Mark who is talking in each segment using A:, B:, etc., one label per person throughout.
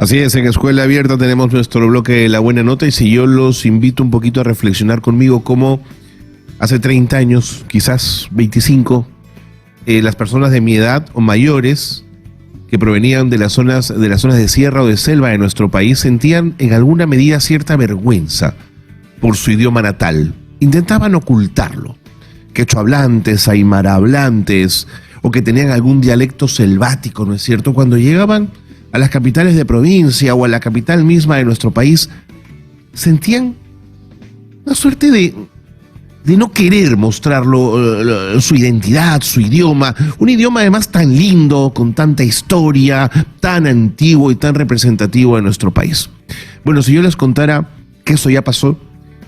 A: Así es, en Escuela Abierta tenemos nuestro bloque de La Buena Nota y si yo los invito un poquito a reflexionar conmigo cómo hace 30 años, quizás 25, las personas de mi edad o mayores que provenían de las zonas de sierra o de selva de nuestro país sentían en alguna medida cierta vergüenza por su idioma natal. Intentaban ocultarlo. Quechua hablantes, aymara hablantes o que tenían algún dialecto selvático, ¿no es cierto? Cuando llegaban a las capitales de provincia o a la capital misma de nuestro país, sentían una suerte de no querer mostrarlo, su identidad, su idioma, un idioma además tan lindo, con tanta historia, tan antiguo y tan representativo de nuestro país. Bueno, si yo les contara que eso ya pasó,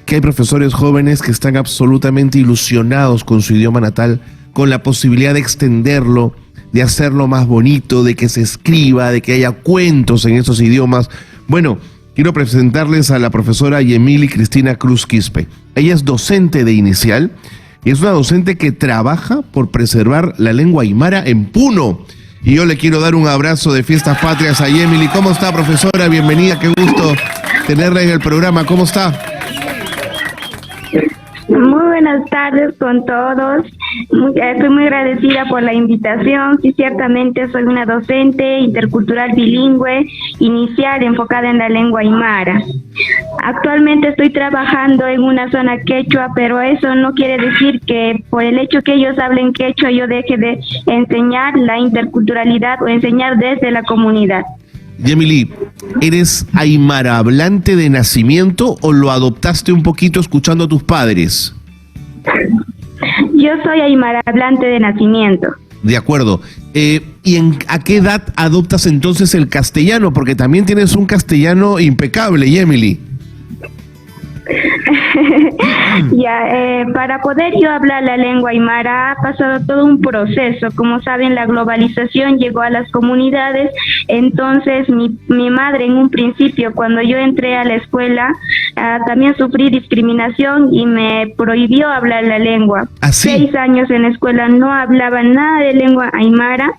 A: que hay profesores jóvenes que están absolutamente ilusionados con su idioma natal, con la posibilidad de extenderlo, de hacerlo más bonito, de que se escriba, de que haya cuentos en esos idiomas. Bueno, quiero presentarles a la profesora Yemili Cristina Cruz Quispe. Ella es docente de inicial y es una docente que trabaja por preservar la lengua aymara en Puno. Y yo le quiero dar un abrazo de Fiestas Patrias a Yemili. ¿Cómo está, profesora? Bienvenida, qué gusto tenerla en el programa. ¿Cómo está?
B: Muy buenas tardes con todos. Estoy muy agradecida por la invitación. Sí, ciertamente soy una docente intercultural bilingüe, inicial, enfocada en la lengua aymara. Actualmente estoy trabajando en una zona quechua, pero eso no quiere decir que por el hecho que ellos hablen quechua yo deje de enseñar la interculturalidad o enseñar desde la comunidad.
A: Yemili, ¿eres aymara hablante de nacimiento o lo adoptaste un poquito escuchando a tus padres?
B: Yo soy aymara hablante de nacimiento.
A: De acuerdo. ¿Y a qué edad adoptas entonces el castellano? Porque también tienes un castellano impecable, Yemili.
B: Para poder yo hablar la lengua aymara ha pasado todo un proceso. Como saben, la globalización llegó a las comunidades, entonces mi madre en un principio, cuando yo entré a la escuela, también sufrí discriminación y me prohibió hablar la lengua.
A: ¿Ah, sí?
B: 6 años en la escuela no hablaba nada de lengua aymara.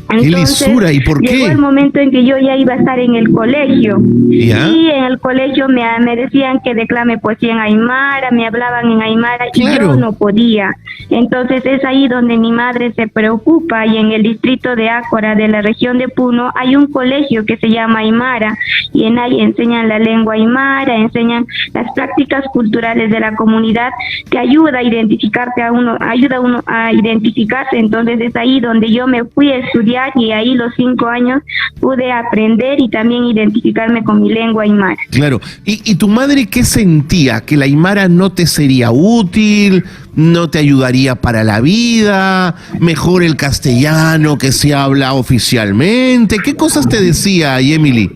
B: Entonces,
A: ¡qué lisura! ¿Y por qué?
B: Llegó el momento en que yo ya iba a estar en el colegio.
A: ¿Ya?
B: Y en el colegio me decían que declame poesía en aymara, me hablaban en aymara y
A: Claro.
B: yo no podía. Entonces es ahí donde mi madre se preocupa y en el distrito de Ácora, de la región de Puno, hay un colegio que se llama Aymara y en ahí enseñan la lengua aymara, enseñan las prácticas culturales de la comunidad que ayuda a ayuda a uno a identificarse. Entonces es ahí donde yo me fui a estudiar y ahí los 5 años pude aprender y también identificarme con mi lengua aymara.
A: Claro. ¿Y tu madre qué sentía? ¿Que la aymara no te sería útil? ¿No te ayudaría para la vida? ¿Mejor el castellano que se habla oficialmente? ¿Qué cosas te decía, Yemili?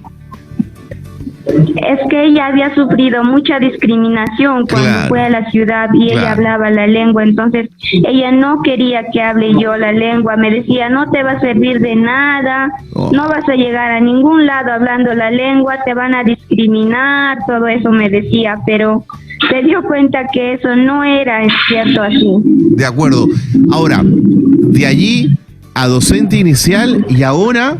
B: Es que ella había sufrido mucha discriminación cuando
A: Claro.
B: fue a la ciudad y ella hablaba la lengua, entonces ella no quería que hable yo la lengua, me decía no te va a servir de nada, no vas a llegar a ningún lado hablando la lengua, te van a discriminar, todo eso me decía, pero se dio cuenta que eso no era cierto así.
A: De acuerdo. Ahora, de allí a docente inicial y ahora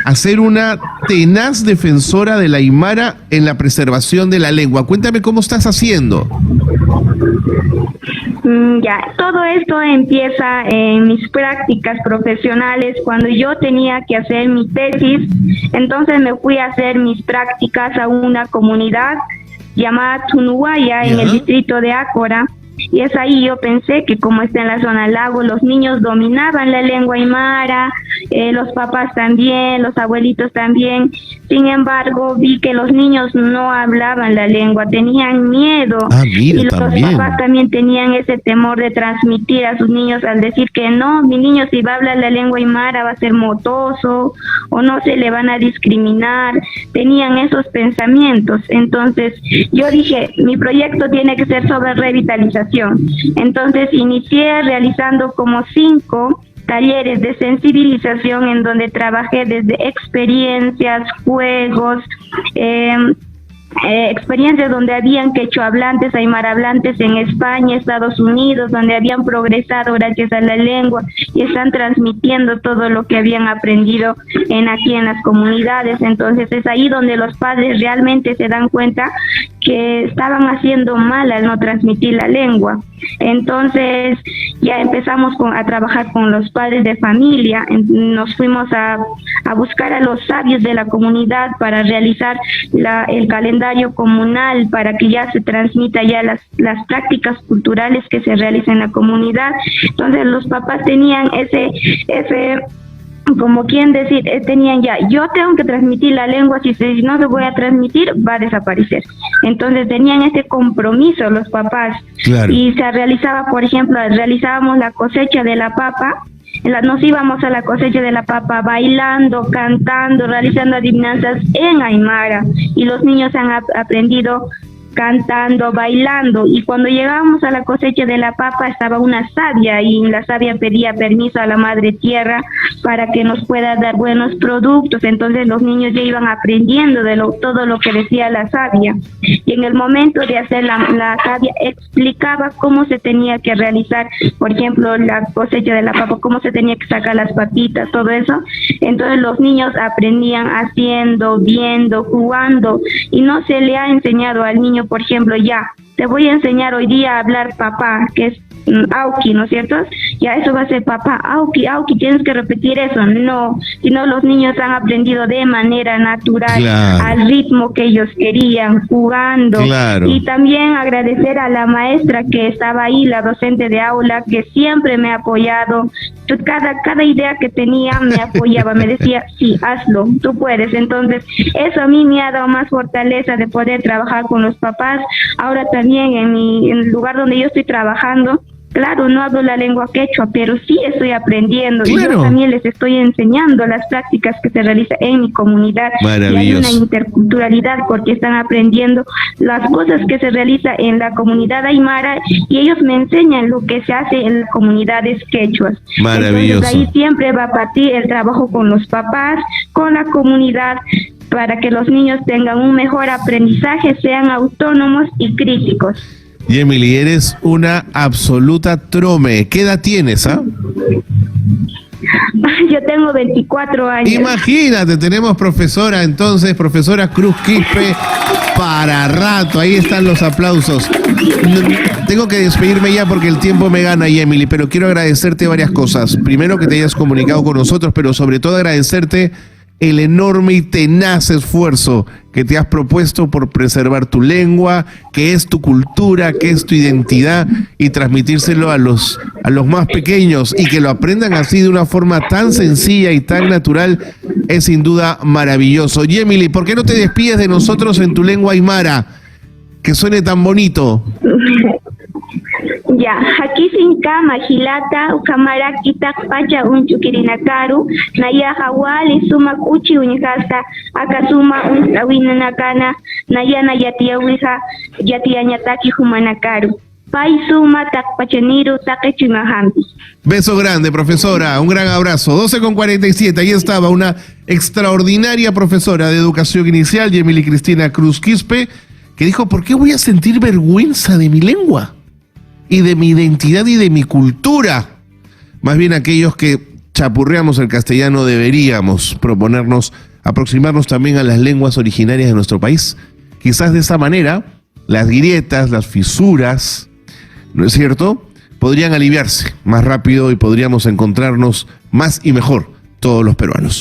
A: a ser una tenaz defensora de la aymara en la preservación de la lengua. Cuéntame cómo estás haciendo.
B: Todo esto empieza en mis prácticas profesionales. Cuando yo tenía que hacer mi tesis, entonces me fui a hacer mis prácticas a una comunidad llamada Tunuaya en el distrito de Ácora. Y es ahí yo pensé que como está en la zona lago, los niños dominaban la lengua aymara, los papás también, los abuelitos también. Sin embargo, vi que los niños no hablaban la lengua, tenían miedo.
A: Mira,
B: y los
A: también.
B: papás también tenían ese temor de transmitir a sus niños al decir que no, mi niño si va a hablar la lengua aymara va a ser motoso o no se le van a discriminar. Tenían esos pensamientos. Entonces yo dije, mi proyecto tiene que ser sobre revitalización. Entonces inicié realizando como 5 talleres de sensibilización en donde trabajé desde experiencias, juegos, experiencias donde habían quechua hablantes, aymara hablantes en España, Estados Unidos, donde habían progresado gracias a la lengua y están transmitiendo todo lo que habían aprendido aquí en las comunidades. Entonces es ahí donde los padres realmente se dan cuenta que estaban haciendo mal al no transmitir la lengua. Entonces ya empezamos a trabajar con los padres de familia, nos fuimos a buscar a los sabios de la comunidad para realizar el calendario comunal, para que ya se transmita ya las prácticas culturales que se realizan en la comunidad. Entonces los papás tenían ese como quien decir, tenían ya, yo tengo que transmitir la lengua, si no se voy a transmitir, va a desaparecer. Entonces tenían ese compromiso los papás.
A: Claro.
B: Y se realizaba, por ejemplo, realizábamos la cosecha de la papa, nos íbamos a la cosecha de la papa bailando, cantando, realizando adivinanzas en aymara, y los niños han aprendido cantando, bailando, y cuando llegábamos a la cosecha de la papa estaba una sabia, y la sabia pedía permiso a la madre tierra para que nos pueda dar buenos productos. Entonces los niños ya iban aprendiendo de todo lo que decía la sabia, y en el momento de hacer la sabia explicaba cómo se tenía que realizar, por ejemplo, la cosecha de la papa, cómo se tenía que sacar las papitas, todo eso. Entonces los niños aprendían haciendo, viendo, jugando, y no se le ha enseñado al niño, por ejemplo, ya, te voy a enseñar hoy día a hablar papá, que es auki, ¿no es cierto? Ya eso va a ser papá, auki, auki, tienes que repetir eso. No, sino los niños han aprendido de manera natural, claro, al ritmo que ellos querían, jugando. Claro. Y también agradecer a la maestra que estaba ahí, la docente de aula, que siempre me ha apoyado. Cada idea que tenía me apoyaba, me decía, sí, hazlo, tú puedes. Entonces eso a mí me ha dado más fortaleza de poder trabajar con los papás. Ahora también en el lugar donde yo estoy trabajando, claro, no hablo la lengua quechua, pero sí estoy aprendiendo. Claro. Y yo también les estoy enseñando las prácticas que se realizan en mi comunidad. Y hay una interculturalidad porque están aprendiendo las cosas que se realizan en la comunidad aymara, y ellos me enseñan lo que se hace en las comunidades quechuas. Maravilloso. Entonces ahí siempre va a partir el trabajo con los papás, con la comunidad, para que los niños tengan un mejor aprendizaje, sean autónomos y críticos.
A: Yemily, eres una absoluta trome. ¿Qué edad tienes, ah?
B: Yo tengo 24 años.
A: Imagínate, tenemos profesora entonces, profesora Cruz Quispe, para rato. Ahí están los aplausos. Tengo que despedirme ya porque el tiempo me gana, Yemily, pero quiero agradecerte varias cosas. Primero, que te hayas comunicado con nosotros, pero sobre todo agradecerte el enorme y tenaz esfuerzo que te has propuesto por preservar tu lengua, que es tu cultura, que es tu identidad, y transmitírselo a los más pequeños, y que lo aprendan así de una forma tan sencilla y tan natural, es sin duda maravilloso. Yemily, ¿por qué no te despides de nosotros en tu lengua aymara? Que suene tan bonito.
B: Ya, aquí sin cama, gilata, ukamara, kitak, pacha, unchukirinakaru, naya hawali, suma uchi, uñjasta, akasuma, unawinanakana, nayana yatiawija, yatiañataki, humanakaru. Pai suma, takpachaniru, takechimahampi.
A: Beso grande, profesora, un gran abrazo. 12:47, ahí estaba una extraordinaria profesora de educación inicial, Yemily Cristina Cruz Quispe, que dijo, ¿por qué voy a sentir vergüenza de mi lengua? Y de mi identidad y de mi cultura. Más bien aquellos que chapurreamos el castellano deberíamos proponernos aproximarnos también a las lenguas originarias de nuestro país. Quizás de esa manera las grietas, las fisuras, ¿no es cierto?, podrían aliviarse más rápido y podríamos encontrarnos más y mejor todos los peruanos.